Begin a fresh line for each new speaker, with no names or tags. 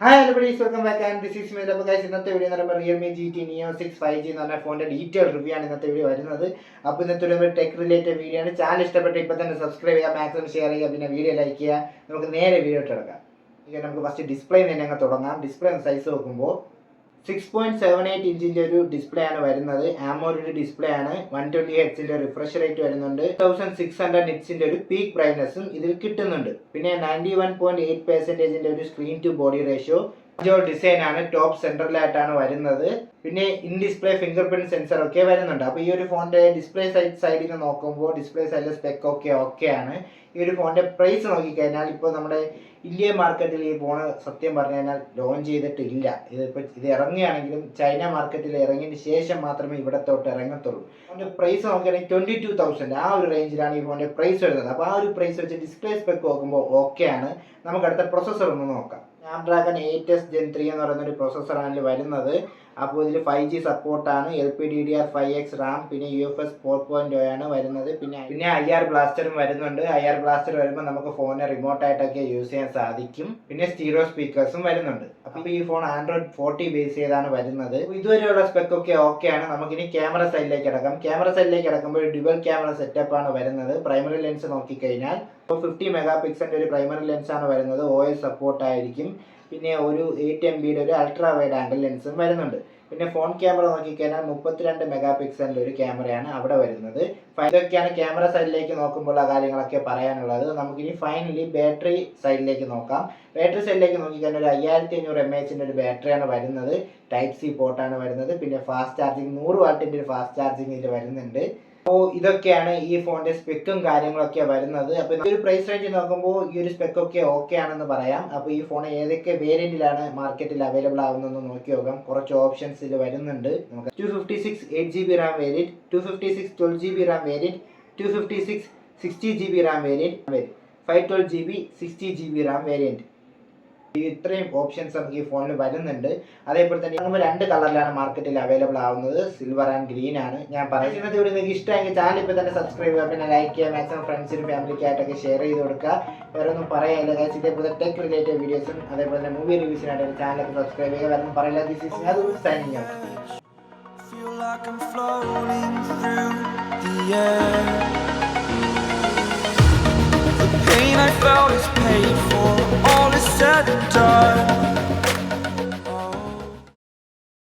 Hi everybody, welcome back and this is me. അപ്പോൾ guys, ഇന്നത്തെ video എന്ന് പറയുമ്പോൾ Realme GT Neo 6 5G എന്ന് പറഞ്ഞ ഫോണിന്റെ ഡീറ്റെയിൽ റിവ്യൂ ആണ് ഇന്നത്തെ വീഡിയോ വരുന്നത്. അപ്പോൾ ഇന്നത്തെ ഒരു ടെക് റിലേറ്റഡ് വീഡിയോ ആണ്. ചാനൽ ഇഷ്ടപ്പെട്ട ഇപ്പോൾ തന്നെ സബ്സ്ക്രൈബ് ചെയ്യുക, മാക്സിമം ഷെയർ ചെയ്യുക, പിന്നെ വീഡിയോ ലൈക്ക് ചെയ്യുക. നമുക്ക് നേരെ വീഡിയോ ഇട്ടെടുക്കാം. ഇങ്ങനെ നമുക്ക് ഫസ്റ്റ് ഡിസ്പ്ലേ തന്നെ അങ്ങ് തുടങ്ങാം. ഡിസ്പ്ലേ സൈസ് നോക്കുമ്പോൾ 6.78 ഇഞ്ചിൻ്റെ ഒരു ഡിസ്പ്ലേ ആണ് വരുന്നത്. AMOLED ഡിസ്പ്ലേ ആണ്. 120 ഹെർട്സിൻ്റെ റിഫ്രഷ് റേറ്റ് വരുന്നുണ്ട്. 1600 നിറ്റ്സിൻ്റെ ഒരു പീക്ക് ബ്രൈറ്റ്നസ്സും ഇതിൽ കിട്ടുന്നുണ്ട്. പിന്നെ 91.8% ഒരു screen to body ratio. Design ആണ്. ടോപ്പ് സെൻട്രലായിട്ടാണ് വരുന്നത്. പിന്നെ in display fingerprint sensor ഒക്കെ വരുന്നുണ്ട്. അപ്പോൾ ഈ ഒരു ഫോണിന്റെ ഡിസ്പ്ലേ സൈഡിൽ നിന്ന് നോക്കുമ്പോൾ ഡിസ്പ്ലേ സൈഡിലെ സ്പെക്ക് ഒക്കെ ആണ്. ഈ ഒരു ഫോണിന്റെ പ്രൈസ് നോക്കിക്കഴിഞ്ഞാൽ ഇപ്പോൾ നമ്മുടെ ഇന്ത്യൻ മാർക്കറ്റിൽ ഈ ഫോൺ സത്യം പറഞ്ഞു കഴിഞ്ഞാൽ ലോഞ്ച് ചെയ്തിട്ടില്ല. ഇത് ഇറങ്ങുകയാണെങ്കിലും ചൈന മാർക്കറ്റിൽ ഇറങ്ങിയതിന് ശേഷം മാത്രമേ ഇവിടത്തോട്ട് ഇറങ്ങത്തുള്ളൂ. അതിന്റെ പ്രൈസ് നോക്കുകയാണെങ്കിൽ 22,000 ആ ഒരു റേഞ്ചിലാണ് ഈ ഫോണിന്റെ പ്രൈസ് വരുന്നത്. അപ്പോൾ ആ ഒരു പ്രൈസ് വെച്ച് ഡിസ്പ്ലേ സ്പെക്ക് നോക്കുമ്പോൾ ഓക്കെയാണ്. നമുക്ക് അടുത്ത പ്രൊസസ്സർ ഒന്ന് നോക്കാം. സ്നാപ്ഡ്രാഗൺ 8s Gen 3 എന്ന് പറയുന്ന ഒരു പ്രൊസസ്സറാണ് വരുന്നത്. അപ്പോൾ ഇതിൽ 5G സപ്പോർട്ടാണ്. LPDDR5X റാം, പിന്നെ UFS 4.0 ആണ് വരുന്നത്. പിന്നെ IR ബ്ലാസ്റ്ററും വരുന്നുണ്ട്. IR ബ്ലാസ്റ്റർ വരുമ്പോൾ നമുക്ക് ഫോണിനെ റിമോട്ടായിട്ടൊക്കെ യൂസ് ചെയ്യാൻ സാധിക്കും. പിന്നെ സ്റ്റീരിയോ സ്പീക്കേഴ്സും വരുന്നുണ്ട്. അപ്പോൾ ഈ ഫോൺ Android 40 ബേസ് ചെയ്താണ് വരുന്നത്. ഇതുവരെയുള്ള സ്പെക്ക് ഒക്കെ ഓക്കെയാണ്. നമുക്കിനി ക്യാമറ സൈഡിലേക്ക് കിടക്കാം. ക്യാമറ സൈഡിലേക്ക് കിടക്കുമ്പോൾ ഡ്യുവൽ ക്യാമറ സെറ്റപ്പ് ആണ് വരുന്നത്. പ്രൈമറി ലെൻസ് നോക്കിക്കഴിഞ്ഞാൽ 50 മെഗാ പിക്സലിൻ്റെ ഒരു പ്രൈമറി ലെൻസാണ് വരുന്നത്. OS സപ്പോർട്ടായിരിക്കും. പിന്നെ ഒരു 8 MB ഒരു അൾട്രാ വൈഡ് ആംഗിൾ ലെൻസും വരുന്നുണ്ട്. പിന്നെ ഫോൺ ക്യാമറ നോക്കിക്കഴിഞ്ഞാൽ 32 മെഗാ പിക്സലിൻ്റെ ഒരു ക്യാമറയാണ് അവിടെ വരുന്നത്. ഇതൊക്കെയാണ് ക്യാമറ സൈഡിലേക്ക് നോക്കുമ്പോൾ ആ കാര്യങ്ങളൊക്കെ പറയാനുള്ളത്. നമുക്കിനി ഫൈനലി ബാറ്ററി സൈഡിലേക്ക് നോക്കാം. ബാറ്ററി സൈഡിലേക്ക് നോക്കിക്കഴിഞ്ഞാൽ ഒരു 5500 mAh ഒരു ബാറ്ററിയാണ് വരുന്നത്. ടൈപ്പ് സി പോർട്ടാണ് വരുന്നത്. പിന്നെ ഫാസ്റ്റ് ചാർജിങ് 100 വാട്ടിൻ്റെ ഒരു ഫാസ്റ്റ് ചാർജിങ് ഇതിൽ വരുന്നുണ്ട്. അപ്പോൾ ഇതൊക്കെയാണ് ഈ ഫോണിന്റെ സ്പെക്കും കാര്യങ്ങളൊക്കെ വരുന്നത്. അപ്പോൾ ഈ ഒരു പ്രൈസ് റേഞ്ച് നോക്കുമ്പോൾ ഈ ഒരു സ്പെക്കൊക്കെ ഓക്കെ ആണെന്ന് പറയാം. അപ്പോൾ ഈ ഫോൺ ഏതൊക്കെ വേരിയന്റിലാണ് മാർക്കറ്റിൽ അവൈലബിൾ ആവുന്നതെന്ന് നോക്കി നോക്കാം. കുറച്ച് ഓപ്ഷൻസ് ഇതിൽ വരുന്നുണ്ട്. നമുക്ക് 256 8GB Ram variant, 256 12GB Ram variant, 256 60GB Ram variant, 512GB 60GB Ram variant. ഇത്രയും ഓപ്ഷൻസ് നമുക്ക് ഈ ഫോണിൽ വരുന്നുണ്ട്. അതേപോലെ തന്നെ നമ്മൾ 2 കളറിലാണ് മാർക്കറ്റിൽ അവൈലബിൾ ആവുന്നത്. സിൽവർ ആൻഡ് ഗ്രീൻ ആണ്. ഞാൻ പറയുന്നത് ഇവിടെ നിങ്ങൾക്ക് ഇഷ്ടമെങ്കിൽ ചാനൽ ഇപ്പോൾ തന്നെ സബ്സ്ക്രൈബ് ചെയ്യുക, പിന്നെ ലൈക്ക് ചെയ്യുക, മാക്സിമം ഫ്രണ്ട്സിനും ഫാമിലിക്കായിട്ടൊക്കെ ഷെയർ ചെയ്ത് കൊടുക്കുക. വേറെ ഒന്നും പറയാനില്ല ഗൈസ്. ഇതേപോലെ ടെക് റിലേറ്റഡ് വീഡിയോസും അതേപോലെ തന്നെ മൂവി റിവ്യൂസിനായിട്ട് ചാനലൊക്കെ സബ്സ്ക്രൈബ് ചെയ്യുക. വേറെ ഒന്നും പറയില്ല. ദിസ് ഈസ് ഞാൻ signing out. I felt is paid for, all is said and done.